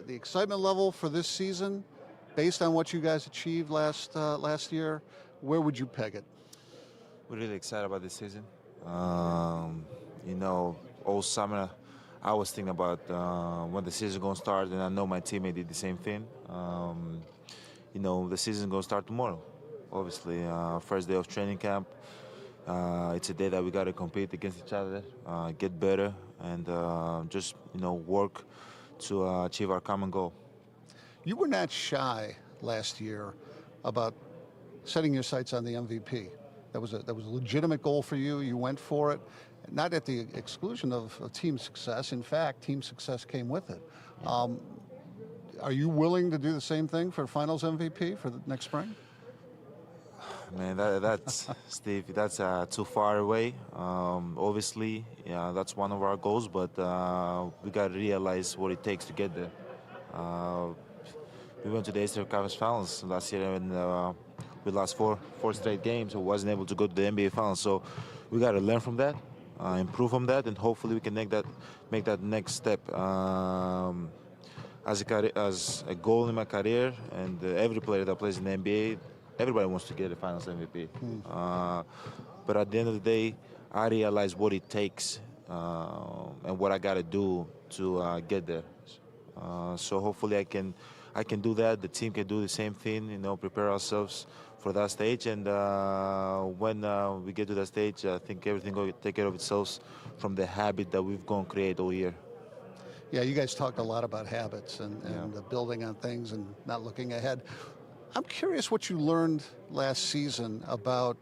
the excitement level for this season, based on what you guys achieved last year, where would you peg it? We're really excited about this season. All summer I was thinking about when the season gonna start, and I know my teammate did the same thing. The season gonna start tomorrow. Obviously, first day of training camp. It's a day that we gotta compete against each other, get better, and just work to achieve our common goal. You were not shy last year about setting your sights on the MVP. That was a legitimate goal for you. You went for it, not at the exclusion of team success. In fact, team success came with it. Are you willing to do the same thing for Finals MVP for the next spring? Man, that's Steve. That's too far away. Obviously, yeah, that's one of our goals, but we got to realize what it takes to get there. We went to the Eastern Conference Finals last year, and we lost four straight games, so wasn't able to go to the NBA Finals. So we got to learn from that, improve from that, and hopefully we can make that next step. As a goal in my career, and every player that plays in the NBA, everybody wants to get a Finals MVP. But at the end of the day, I realize what it takes and what I got to do to get there. So hopefully I can do that. The team can do the same thing. Prepare ourselves for that stage. And when we get to that stage, I think everything will take care of itself from the habit that we've gonna create all year. Yeah, you guys talked a lot about habits and building on things and not looking ahead. I'm curious what you learned last season about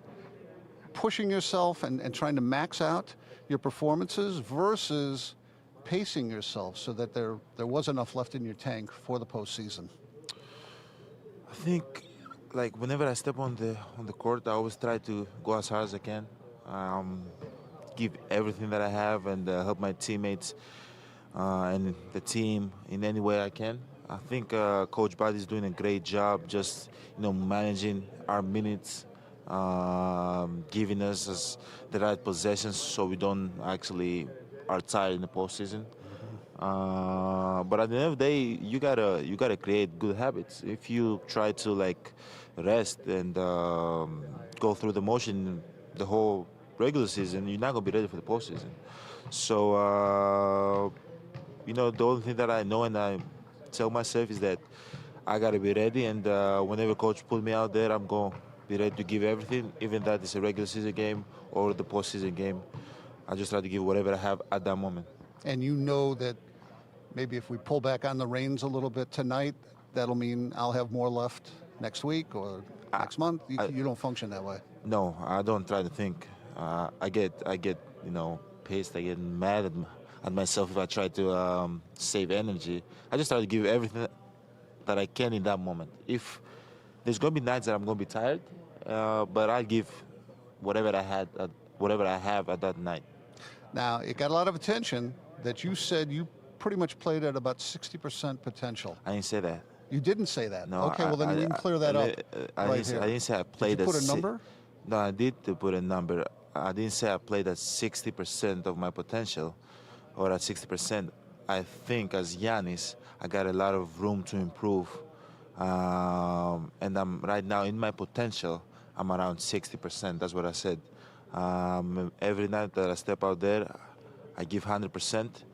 pushing yourself and trying to max out your performances versus pacing yourself so that there was enough left in your tank for the postseason. I think, like, whenever I step on the court, I always try to go as hard as I can, give everything that I have, and help my teammates and the team in any way I can. I think Coach Buddy is doing a great job just managing our minutes, giving us the right possessions so we don't actually are tired in the postseason. But at the end of the day, you gotta create good habits. If you try to rest and go through the motion the whole regular season, you're not gonna be ready for the postseason. So the only thing that I know and I tell myself is that I gotta be ready, and whenever coach put me out there, I'm gonna be ready to give everything, even that it's a regular season game or the postseason game. I just try to give whatever I have at that moment. And you know that maybe if we pull back on the reins a little bit tonight, that'll mean I'll have more left next week or next month. You don't function that way. No, I don't try to think. I get pissed. I get mad at myself if I try to save energy. I just try to give everything that I can in that moment. If there's gonna be nights that I'm gonna be tired, but I give whatever I have at that night. Now, it got a lot of attention that you said you pretty much played at about 60% potential. I didn't say that. You didn't say that. No. Okay, well then we can clear that up. I didn't say I played. Did you put a number? No, I did put a number. I didn't say I played at 60% of my potential, or at 60%. I think as Giannis, I got a lot of room to improve, and I'm right now in my potential. I'm around 60%. That's what I said. Every night that I step out there, I give 100%.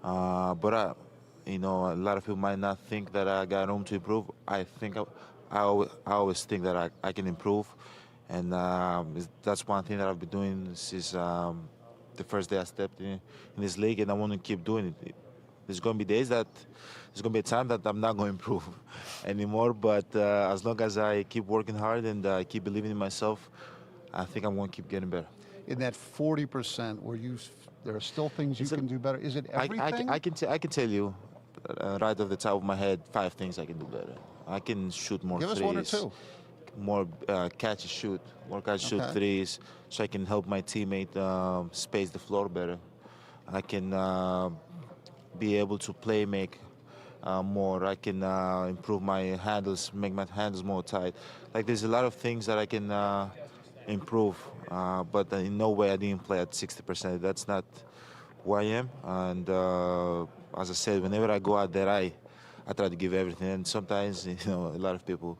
But a lot of people might not think that I got room to improve. I think I always think that I can improve, and that's one thing that I've been doing since the first day I stepped in this league, and I want to keep doing it. There's going to be days that there's going to be a time that I'm not going to improve anymore, but as long as I keep working hard and keep believing in myself, I think I'm going to keep getting better. In that 40% where there are still things you can do better. Is it everything? I can tell you right off the top of my head 5 things I can do better. I can shoot more Give threes. us 1 or 2. More catch and shoot. More catch and shoot threes, so I can help my teammate space the floor better. I can be able to make more. I can improve my handles, make my handles more tight. There's a lot of things that I can improve, but in no way I didn't play at 60%. That's not who I am. And as I said, whenever I go out there, I try to give everything. And sometimes, a lot of people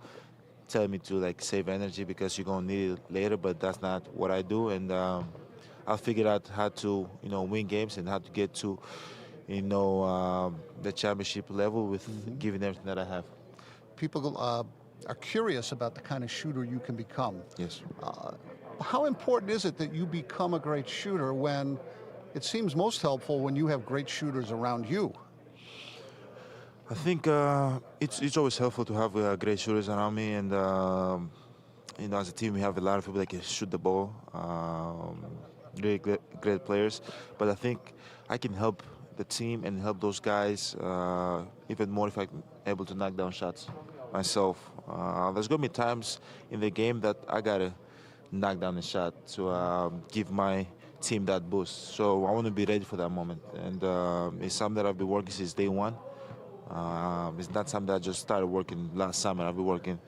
tell me to like save energy because you're gonna need it later, but that's not what I do. And I'll figure out how to, win games and how to get to, the championship level with giving everything that I have. People are curious about the kind of shooter you can become. Yes. How important is it that you become a great shooter when it seems most helpful when you have great shooters around you? I think it's always helpful to have great shooters around me, and as a team we have a lot of people that can shoot the ball, really great players. But I think I can help the team and help those guys even more if I'm able to knock down shots myself. There's gonna be times in the game that I gotta knock down a shot to give my team that boost. So I want to be ready for that moment, and it's something that I've been working since day one. It's not something that I just started working last summer. I've been working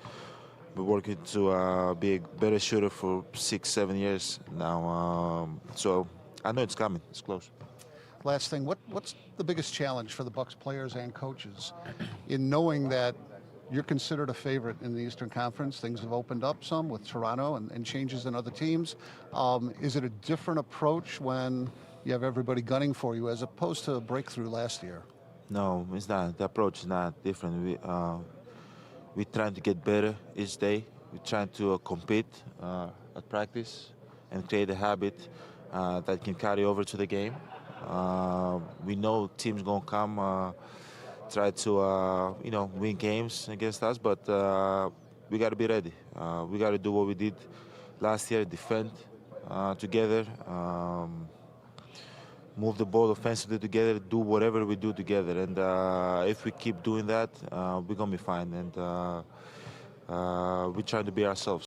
to be a better shooter for 6, 7 years now. So I know it's coming. It's close. Last thing, what's the biggest challenge for the Bucks players and coaches in knowing that you're considered a favorite in the Eastern Conference? Things have opened up some with Toronto and changes in other teams. Is it a different approach when you have everybody gunning for you as opposed to a breakthrough last year? No, it's not. The approach is not different. We're trying to get better each day. We're trying to compete at practice and create a habit that can carry over to the game. We know teams gonna come try to win games against us, but we got to be ready. We got to do what we did last year: defend together, move the ball offensively together, do whatever we do together. And if we keep doing that, we're gonna be fine. And we're trying to be ourselves.